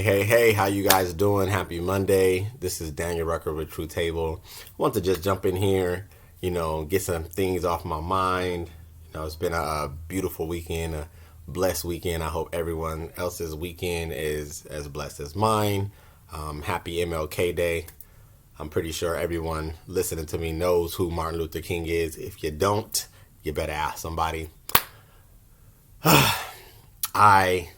Hey, how you guys doing? Happy Monday. This is Daniel Rucker with True Table. I want to just jump in here, get some things off my mind. It's been a beautiful weekend, a blessed weekend. I hope everyone else's weekend is as blessed as mine. Happy MLK Day. I'm pretty sure everyone listening to me knows who Martin Luther King is. If you don't, you better ask somebody. I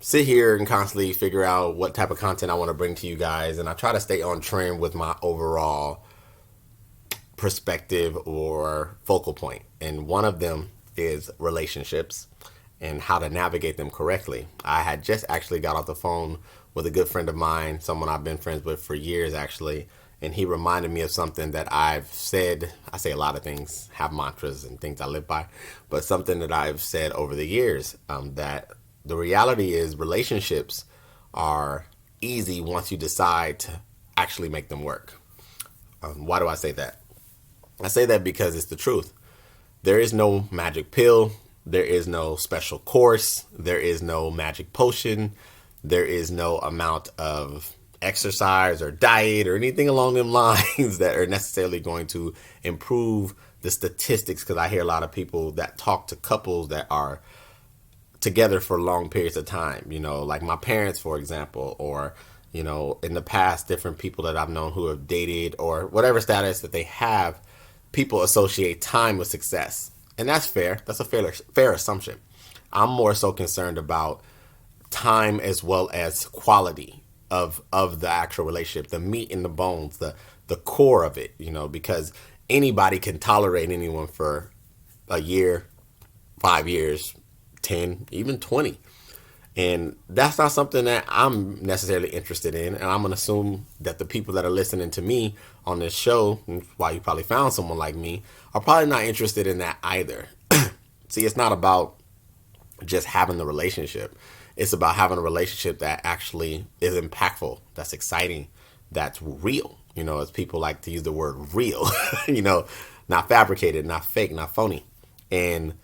sit here and constantly figure out what type of content I want to bring to you guys, and I try to stay on trend with my overall perspective or focal point. And one of them is relationships and how to navigate them correctly. I had just actually got off the phone with a good friend of mine, someone I've been friends with for years actually, and he reminded me of something that I've said. I say a lot of things, have mantras and things I live by, but something that I've said over the years, that the reality is relationships are easy once you decide to actually make them work. Why do I say that? I say that because it's the truth. There is no magic pill. There is no special course. There is no magic potion. There is no amount of exercise or diet or anything along them lines that are necessarily going to improve the statistics, because I hear a lot of people that talk to couples that are together for long periods of time, like my parents, for example, or, in the past, different people that I've known who have dated or whatever status that they have, people associate time with success. And that's fair. That's a fair assumption. I'm more so concerned about time as well as quality of the actual relationship, the meat and the bones, the core of it, because anybody can tolerate anyone for a year, 5 years, 10, even 20. And that's not something that I'm necessarily interested in. And I'm going to assume that the people that are listening to me on this show, why you probably found someone like me, are probably not interested in that either. See, it's not about just having the relationship. It's about having a relationship that actually is impactful, that's exciting, that's real. As people like to use the word real, not fabricated, not fake, not phony. And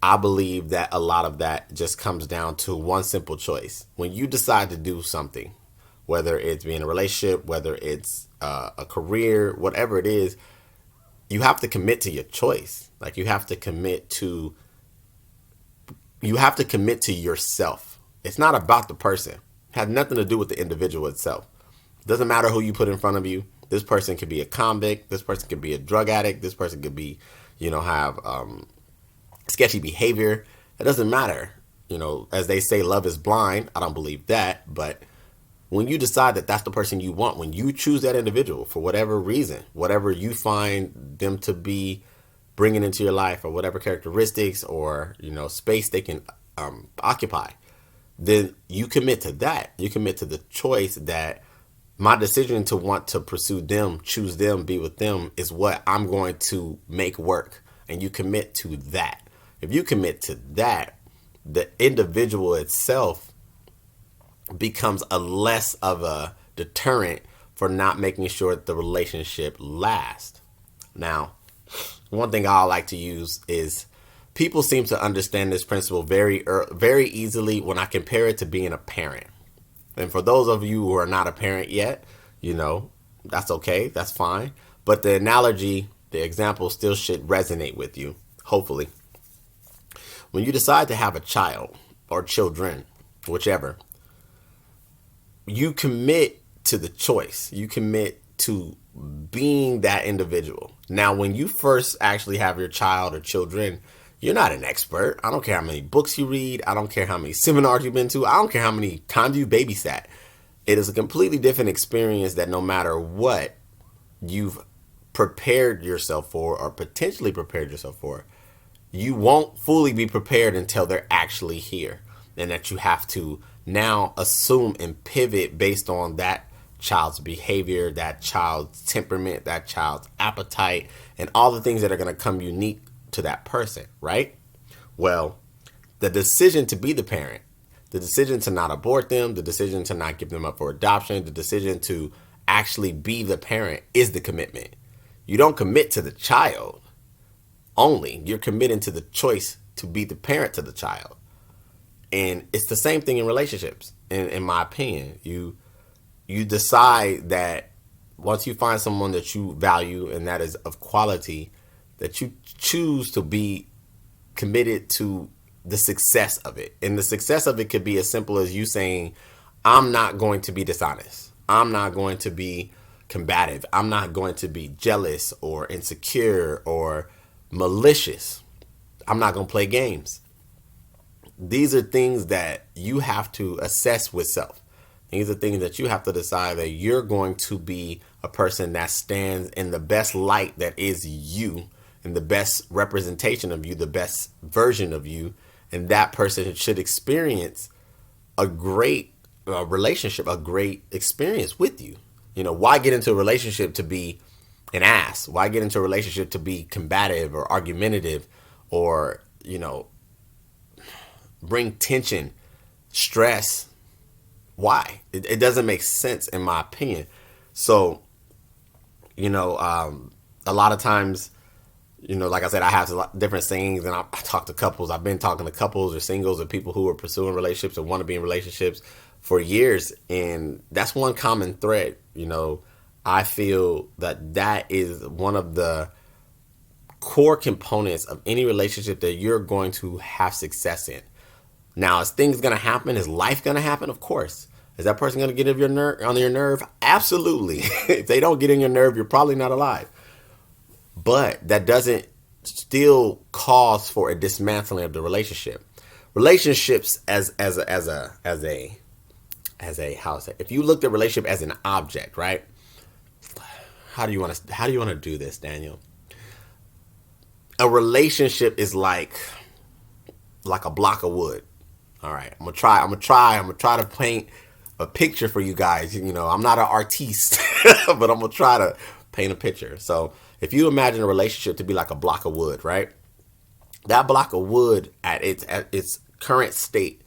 I believe that a lot of that just comes down to one simple choice. When you decide to do something, whether it's being in a relationship, whether it's a career, whatever it is, you have to commit to your choice. Like you have to commit to yourself. It's not about the person. It has nothing to do with the individual itself. It doesn't matter who you put in front of you. This person could be a convict. This person could be a drug addict. This person could be, have sketchy behavior. It doesn't matter. As they say, love is blind. I don't believe that. But when you decide that that's the person you want, when you choose that individual for whatever reason, whatever you find them to be bringing into your life, or whatever characteristics or, space they can occupy, then you commit to that. You commit to the choice that my decision to want to pursue them, choose them, be with them is what I'm going to make work. And you commit to that. If you commit to that, the individual itself becomes a less of a deterrent for not making sure that the relationship lasts. Now, one thing I like to use is people seem to understand this principle very easily when I compare it to being a parent. And for those of you who are not a parent yet, that's okay. That's fine. But the analogy, the example still should resonate with you, hopefully. When you decide to have a child or children, whichever, you commit to the choice. You commit to being that individual. Now, when you first actually have your child or children, you're not an expert. I don't care how many books you read. I don't care how many seminars you've been to. I don't care how many times you babysat. It is a completely different experience that no matter what you've prepared yourself for or potentially prepared yourself for, you won't fully be prepared until they're actually here. And that you have to now assume and pivot based on that child's behavior, that child's temperament, that child's appetite, and all the things that are going to come unique to that person, right? Well, the decision to be the parent, the decision to not abort them, the decision to not give them up for adoption, the decision to actually be the parent is the commitment. You don't commit to the child only. You're committing to the choice to be the parent to the child. And it's the same thing in relationships. in my opinion. You decide that once you find someone that you value and that is of quality, that you choose to be committed to the success of it. And the success of it could be as simple as you saying, I'm not going to be dishonest. I'm not going to be combative. I'm not going to be jealous or insecure or malicious. I'm not going to play games. These are things that you have to assess with self. These are things that you have to decide that you're going to be a person that stands in the best light that is you, and the best representation of you, the best version of you. And that person should experience a great relationship, a great experience with you. Why get into a relationship to be an ass? Why get into a relationship to be combative or argumentative or, bring tension, stress? Why? It doesn't make sense in my opinion. So, a lot of times, like I said, I have different things, and I talk to couples. I've been talking to couples or singles or people who are pursuing relationships or want to be in relationships for years. And that's one common thread. I feel that is one of the core components of any relationship that you're going to have success in. Now, is things going to happen? Is life going to happen? Of course. Is that person going to get on your nerve? Absolutely. If they don't get on your nerve, you're probably not alive. But that doesn't still cause for a dismantling of the relationship. Relationships as a how to say, if you looked at relationship as an object, right? How do you want to do this, Daniel? A relationship is like a block of wood. All right, I'm gonna try to paint a picture for you guys. I'm not an artiste, but I'm gonna try to paint a picture. So if you imagine a relationship to be like a block of wood, right? That block of wood at its current state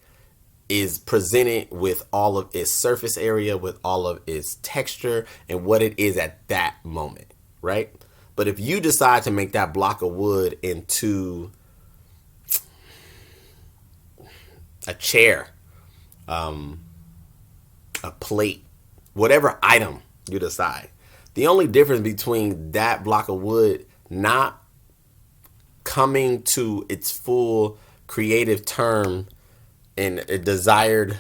is presented with all of its surface area, with all of its texture and what it is at that moment, right? But if you decide to make that block of wood into a chair, a plate, whatever item you decide, the only difference between that block of wood not coming to its full creative term in a desired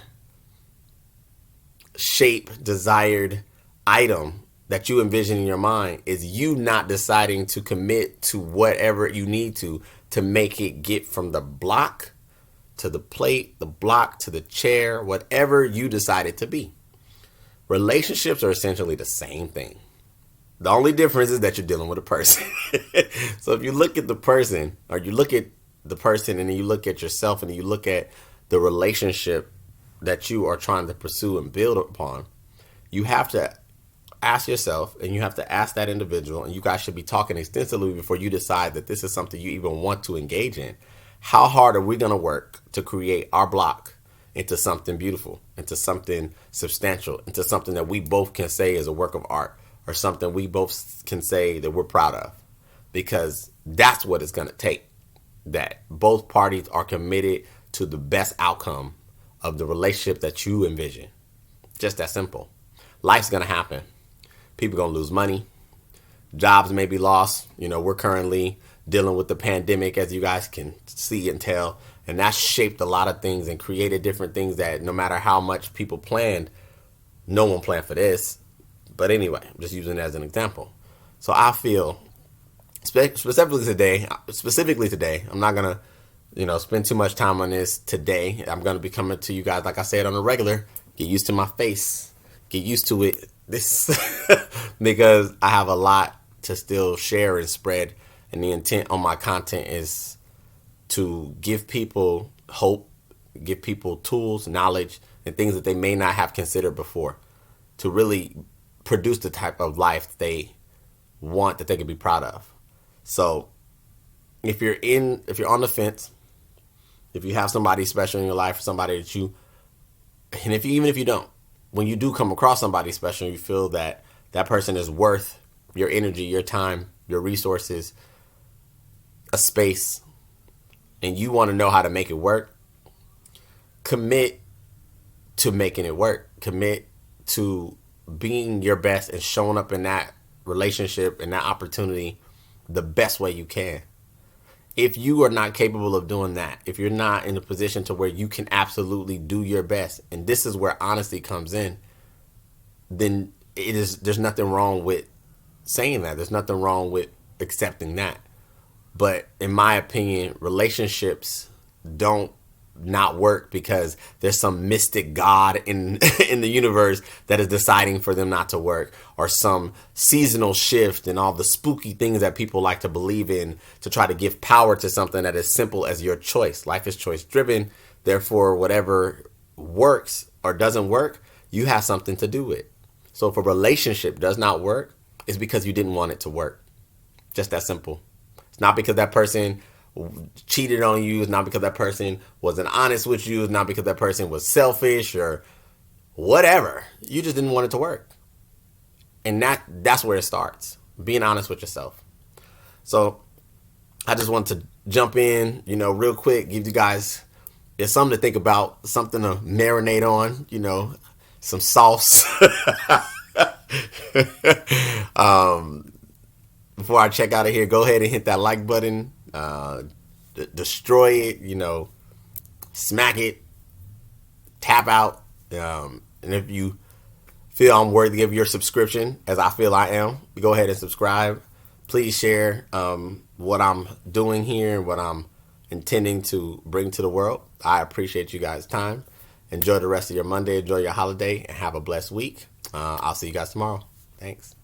shape, desired item that you envision in your mind is you not deciding to commit to whatever you need to make it get from the block to the plate, the block to the chair, whatever you decide it to be. Relationships are essentially the same thing. The only difference is that you're dealing with a person. So if you look at the person, or you look at the person and then you look at yourself and you look at the relationship that you are trying to pursue and build upon, you have to ask yourself and you have to ask that individual, and you guys should be talking extensively before you decide that this is something you even want to engage in. How hard are we going to work to create our block into something beautiful, into something substantial, into something that we both can say is a work of art, or something we both can say that we're proud of? Because that's what it's going to take, that both parties are committed to the best outcome of the relationship that you envision. Just that simple. Life's going to happen. People are going to lose money. Jobs may be lost. We're currently dealing with the pandemic, as you guys can see and tell. And that shaped a lot of things and created different things that no matter how much people planned, no one planned for this. But anyway, I'm just using it as an example. So I feel specifically today, I'm not going to, spend too much time on this today. I'm going to be coming to you guys, like I said, on a regular. Get used to my face. Get used to it. This because I have a lot to still share and spread. And the intent on my content is to give people hope, give people tools, knowledge, and things that they may not have considered before, to really produce the type of life they want, that they can be proud of. So if you're on the fence, if you have somebody special in your life, somebody that even if you don't, when you do come across somebody special, you feel that that person is worth your energy, your time, your resources, a space, and you want to know how to make it work, commit to making it work. Commit to being your best and showing up in that relationship and that opportunity the best way you can. If you are not capable of doing that, if you're not in a position to where you can absolutely do your best, and this is where honesty comes in, then there's nothing wrong with saying that. There's nothing wrong with accepting that. But in my opinion, relationships don't not work because there's some mystic God in in the universe that is deciding for them not to work, or some seasonal shift and all the spooky things that people like to believe in to try to give power to something that is simple as your choice. Life is choice driven. Therefore, whatever works or doesn't work, you have something to do with. So if a relationship does not work, it's because you didn't want it to work. Just that simple. It's not because that person cheated on you. It's not because that person wasn't honest with you. It's not because that person was selfish or whatever. You just didn't want it to work. And that's where it starts. Being honest with yourself. So I just want to jump in, real quick, give you guys something to think about, something to marinate on, some sauce. Before I check out of here, go ahead and hit that like button. Destroy it, smack it, tap out. And if you feel I'm worthy of your subscription, as I feel I am, go ahead and subscribe. Please share what I'm doing here and what I'm intending to bring to the world. I appreciate you guys' time. Enjoy the rest of your Monday. Enjoy your holiday and have a blessed week. I'll see you guys tomorrow. Thanks.